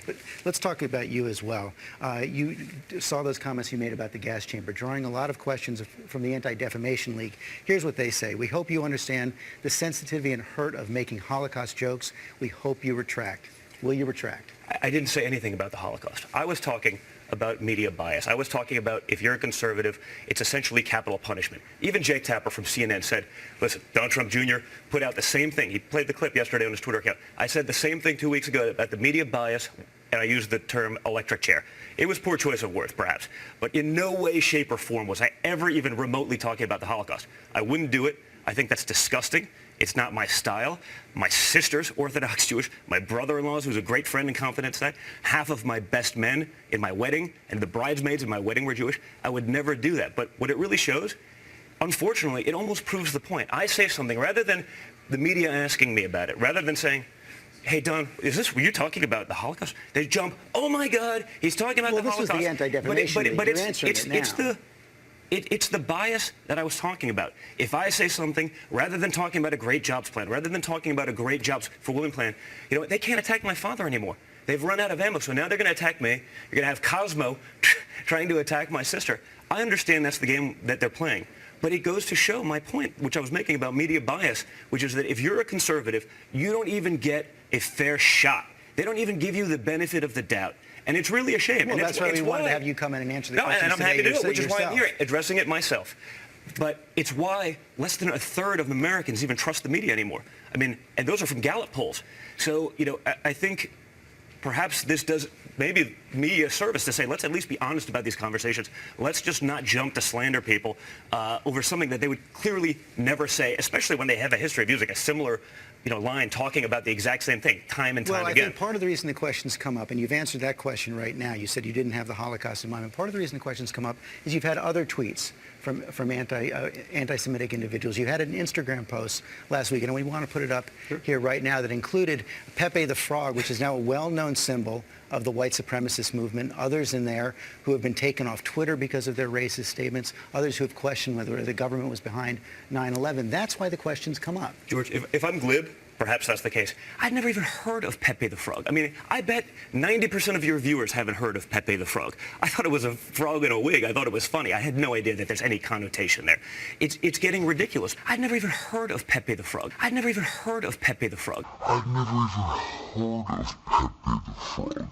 But let's talk about you as well. You saw those comments you made about the gas chamber, drawing a lot of questions from the Anti-Defamation League. Here's what they say. We hope you understand the sensitivity and hurt of making Holocaust jokes. We hope you retract. Will you retract? I didn't say anything about the Holocaust. I was talking about media bias. I was talking about if you're a conservative, it's essentially capital punishment. Even Jake Tapper from CNN said, listen, Donald Trump Jr. put out the same thing. He played the clip yesterday on his Twitter account. I said the same thing 2 weeks ago about the media bias, and I used the term electric chair. It was poor choice of words, perhaps, but in no way, shape, or form was I ever even remotely talking about the Holocaust. I wouldn't do it. I think that's disgusting. It's not my style. My sister's Orthodox Jewish. My brother-in-law's, who's a great friend and confidant, said half of my best men in my wedding and the bridesmaids in my wedding were Jewish. I would never do that. But what it really shows, unfortunately, it almost proves the point. I say something, rather than the media asking me about it, rather than saying, hey, Don, were you talking about the Holocaust? They jump, oh, my God, he's talking about the Holocaust. Well, this was the Anti-Defamation League. You're answering it now. It's the bias that I was talking about. If I say something, rather than talking about a great jobs plan, rather than talking about a great jobs for women plan, you know, they can't attack my father anymore. They've run out of ammo, so now they're going to attack me. You're going to have Cosmo trying to attack my sister. I understand that's the game that they're playing. But it goes to show my point, which I was making about media bias, which is that if you're a conservative, you don't even get a fair shot. They don't even give you the benefit of the doubt. And it's really a shame. Well, and that's why we wanted to have you come in and answer the questions and I'm happy to do it, which is why I'm here, yourself. addressing it myself. But it's why less than a third of Americans even trust the media anymore. I mean, and those are from Gallup polls. So, you know, I think perhaps this does maybe me a service to say, let's at least be honest about these conversations. Let's just not jump to slander people over something that they would clearly never say, especially when they have a history of using a similar line talking about the exact same thing time and time again. Well, I think part of the reason the questions come up, and you've answered that question right now, you said you didn't have the Holocaust in mind, and part of the reason the questions come up is you've had other tweets from anti-Semitic individuals. You had an Instagram post last week, and we want to put it up here right now, that included Pepe the Frog, which is now a well-known symbol of the white supremacist movement, others in there who have been taken off Twitter because of their racist statements, others who have questioned whether the government was behind 9/11. That's why the questions come up. George, if I'm glib, perhaps that's the case. I'd never even heard of Pepe the Frog. I mean, I bet 90% of your viewers haven't heard of Pepe the Frog. I thought it was a frog in a wig. I thought it was funny. I had no idea that there's any connotation there. It's getting ridiculous. I'd never even heard of Pepe the Frog. I'd never even heard of Pepe the Frog. I'd never even heard of Pepe the Frog.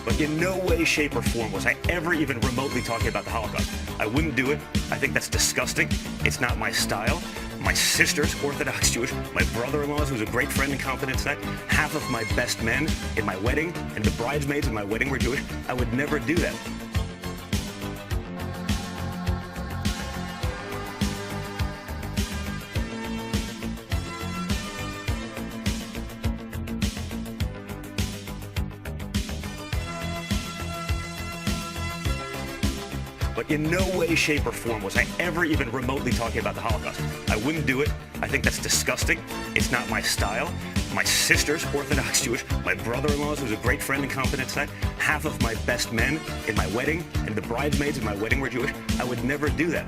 But in no way, shape, or form was I ever even remotely talking about the Holocaust. I wouldn't do it. I think that's disgusting. It's not my style. My sister's Orthodox Jewish. My brother-in-law's, who's a great friend and confidant, said half of my best men in my wedding and the bridesmaids in my wedding were Jewish. I would never do that. But in no way, shape, or form was I ever even remotely talking about the Holocaust. I wouldn't do it. I think that's disgusting. It's not my style. My sister's Orthodox Jewish. My brother-in-law's, who's a great friend and confidant, said half of my best men in my wedding and the bridesmaids in my wedding were Jewish. I would never do that.